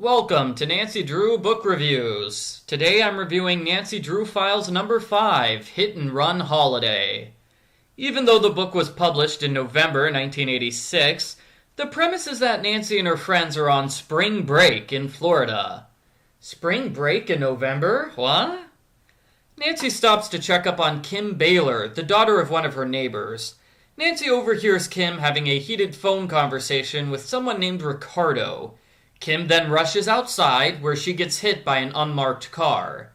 Welcome to Nancy Drew Book Reviews. Today I'm reviewing Nancy Drew Files number 5, Hit and Run Holiday. Even though the book was published in November 1986, the premise is that Nancy and her friends are on spring break in Florida. Spring break in November? What? Nancy stops to check up on Kim Baylor, the daughter of one of her neighbors. Nancy overhears Kim having a heated phone conversation with someone named Ricardo. Kim then rushes outside, where she gets hit by an unmarked car.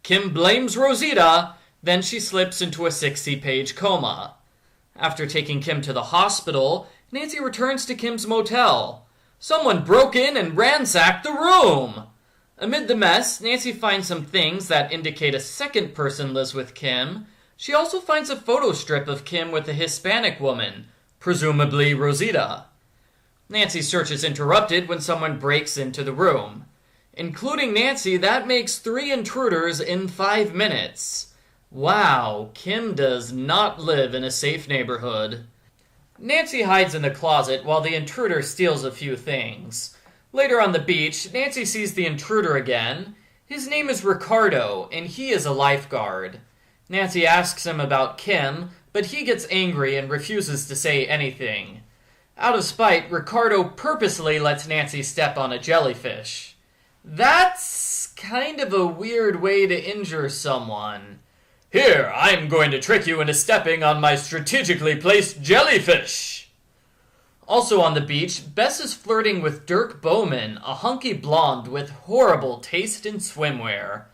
Kim blames Rosita, then she slips into a 60-page coma. After taking Kim to the hospital, Nancy returns to Kim's motel. Someone broke in and ransacked the room! Amid the mess, Nancy finds some things that indicate a second person lives with Kim. She also finds a photo strip of Kim with a Hispanic woman, presumably Rosita. Nancy's search is interrupted when someone breaks into the room. Including Nancy, that makes 3 intruders in 5 minutes. Wow, Kim does not live in a safe neighborhood. Nancy hides in the closet while the intruder steals a few things. Later on the beach, Nancy sees the intruder again. His name is Ricardo, and he is a lifeguard. Nancy asks him about Kim, but he gets angry and refuses to say anything. Out of spite, Ricardo purposely lets Nancy step on a jellyfish. That's kind of a weird way to injure someone. Here, I'm going to trick you into stepping on my strategically placed jellyfish. Also on the beach, Bess is flirting with Dirk Bowman, a hunky blonde with horrible taste in swimwear.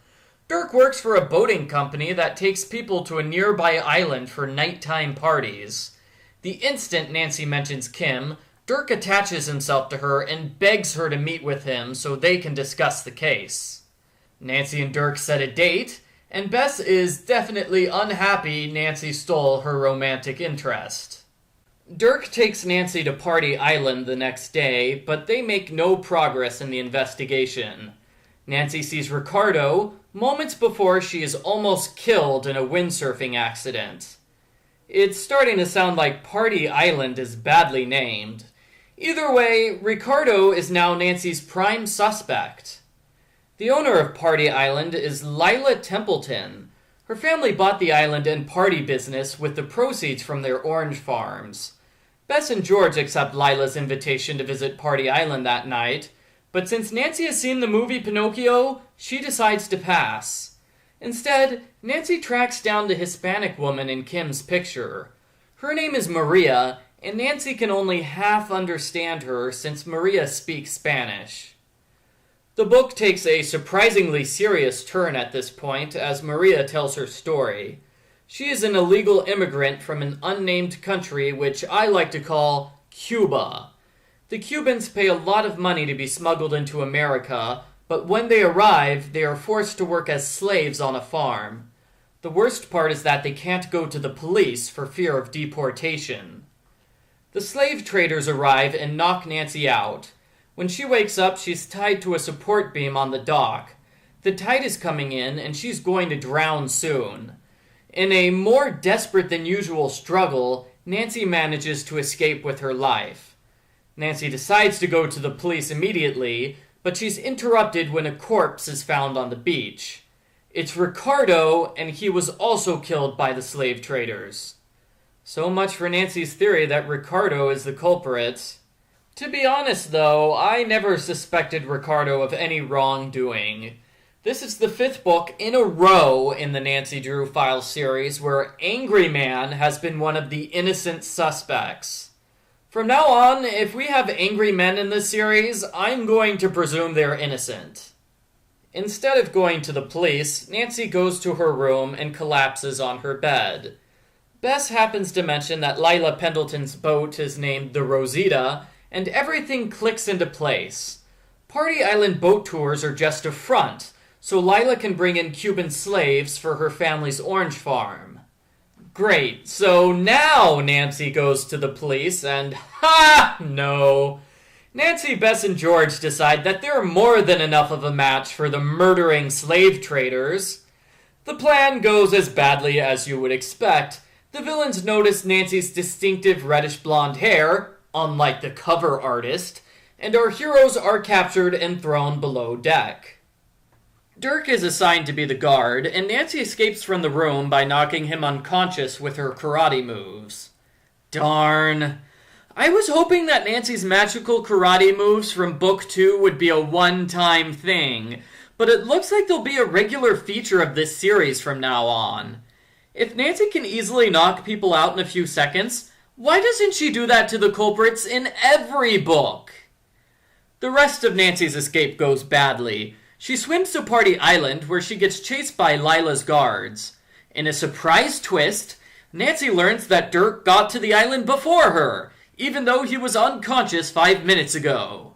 Dirk works for a boating company that takes people to a nearby island for nighttime parties. The instant Nancy mentions Kim, Dirk attaches himself to her and begs her to meet with him so they can discuss the case. Nancy and Dirk set a date, and Bess is definitely unhappy Nancy stole her romantic interest. Dirk takes Nancy to Party Island the next day, but they make no progress in the investigation. Nancy sees Ricardo moments before she is almost killed in a windsurfing accident. It's starting to sound like Party Island is badly named. Either way, Ricardo is now Nancy's prime suspect. The owner of Party Island is Lila Templeton. Her family bought the island and party business with the proceeds from their orange farms. Bess and George accept Lila's invitation to visit Party Island that night, but since Nancy has seen the movie Pinocchio, she decides to pass. Instead, Nancy tracks down the Hispanic woman in Kim's picture. Her name is Maria, and Nancy can only half understand her since Maria speaks Spanish. The book takes a surprisingly serious turn at this point as Maria tells her story. She is an illegal immigrant from an unnamed country which I like to call Cuba. The Cubans pay a lot of money to be smuggled into America, but when they arrive, they are forced to work as slaves on a farm. The worst part is that they can't go to the police for fear of deportation. The slave traders arrive and knock Nancy out. When she wakes up, she's tied to a support beam on the dock. The tide is coming in, and she's going to drown soon. In a more desperate than usual struggle, Nancy manages to escape with her life. Nancy decides to go to the police immediately, but she's interrupted when a corpse is found on the beach. It's Ricardo, and he was also killed by the slave traders. So much for Nancy's theory that Ricardo is the culprit. To be honest, though, I never suspected Ricardo of any wrongdoing. This is the 5th book in a row in the Nancy Drew Files series where Angry Man has been one of the innocent suspects. From now on, if we have angry men in this series, I'm going to presume they're innocent. Instead of going to the police, Nancy goes to her room and collapses on her bed. Bess happens to mention that Lila Pendleton's boat is named the Rosita, and everything clicks into place. Party Island boat tours are just a front, so Lila can bring in Cuban slaves for her family's orange farm. Great, so now Nancy goes to the police and no. Nancy, Bess, and George decide that they're more than enough of a match for the murdering slave traders. The plan goes as badly as you would expect. The villains notice Nancy's distinctive reddish blonde hair, unlike the cover artist, and our heroes are captured and thrown below deck. Dirk is assigned to be the guard, and Nancy escapes from the room by knocking him unconscious with her karate moves. Darn. I was hoping that Nancy's magical karate moves from Book 2 would be a one-time thing, but it looks like they'll be a regular feature of this series from now on. If Nancy can easily knock people out in a few seconds, why doesn't she do that to the culprits in every book? The rest of Nancy's escape goes badly. She swims to Party Island, where she gets chased by Lila's guards. In a surprise twist, Nancy learns that Dirk got to the island before her, even though he was unconscious 5 minutes ago.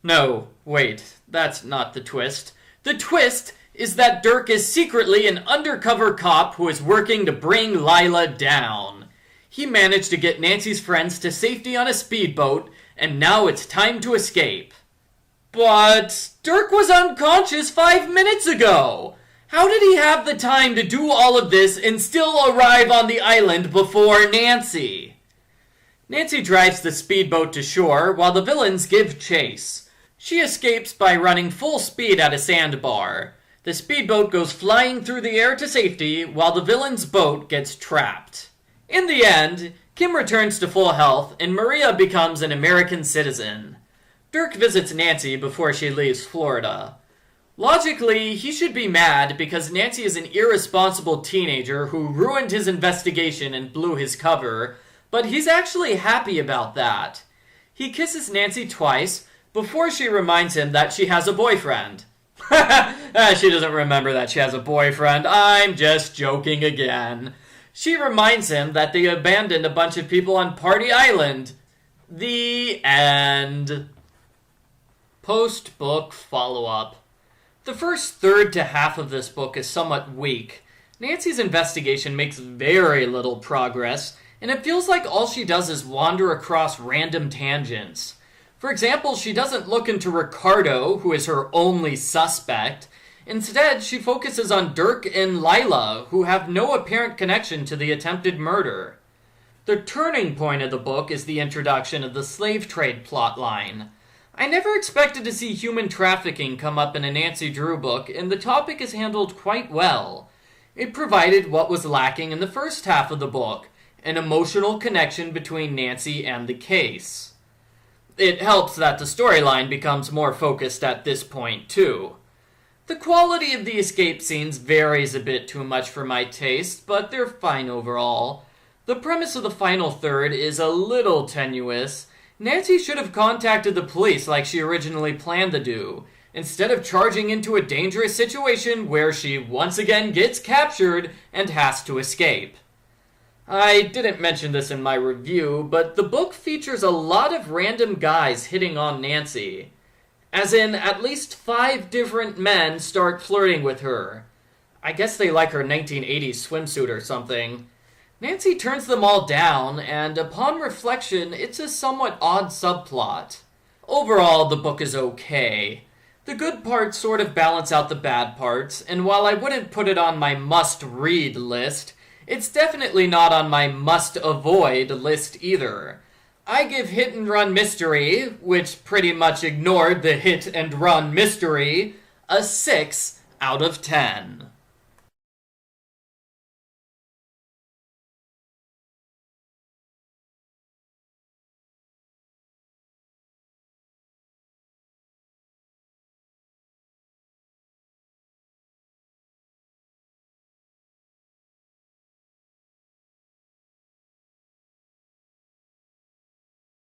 No, wait, that's not the twist. The twist is that Dirk is secretly an undercover cop who is working to bring Lila down. He managed to get Nancy's friends to safety on a speedboat, and now it's time to escape. But Dirk was unconscious 5 minutes ago! How did he have the time to do all of this and still arrive on the island before Nancy? Nancy drives the speedboat to shore while the villains give chase. She escapes by running full speed at a sandbar. The speedboat goes flying through the air to safety while the villain's boat gets trapped. In the end, Kim returns to full health and Maria becomes an American citizen. Dirk visits Nancy before she leaves Florida. Logically, he should be mad because Nancy is an irresponsible teenager who ruined his investigation and blew his cover, but he's actually happy about that. He kisses Nancy twice before she reminds him that she has a boyfriend. She doesn't remember that she has a boyfriend. I'm just joking again. She reminds him that they abandoned a bunch of people on Party Island. The end. Post-book follow-up. The first third to half of this book is somewhat weak. Nancy's investigation makes very little progress, and it feels like all she does is wander across random tangents. For example, she doesn't look into Ricardo, who is her only suspect. Instead, she focuses on Dirk and Lila, who have no apparent connection to the attempted murder. The turning point of the book is the introduction of the slave trade plotline. I never expected to see human trafficking come up in a Nancy Drew book, and the topic is handled quite well. It provided what was lacking in the first half of the book, an emotional connection between Nancy and the case. It helps that the storyline becomes more focused at this point, too. The quality of the escape scenes varies a bit too much for my taste, but they're fine overall. The premise of the final third is a little tenuous. Nancy should have contacted the police like she originally planned to do, instead of charging into a dangerous situation where she once again gets captured and has to escape. I didn't mention this in my review, but the book features a lot of random guys hitting on Nancy. As in, at least 5 different men start flirting with her. I guess they like her 1980s swimsuit or something. Nancy turns them all down, and upon reflection, it's a somewhat odd subplot. Overall, the book is okay. The good parts sort of balance out the bad parts, and while I wouldn't put it on my must-read list, it's definitely not on my must-avoid list either. I give Hit and Run Mystery, which pretty much ignored the hit and run mystery, a 6 out of 10.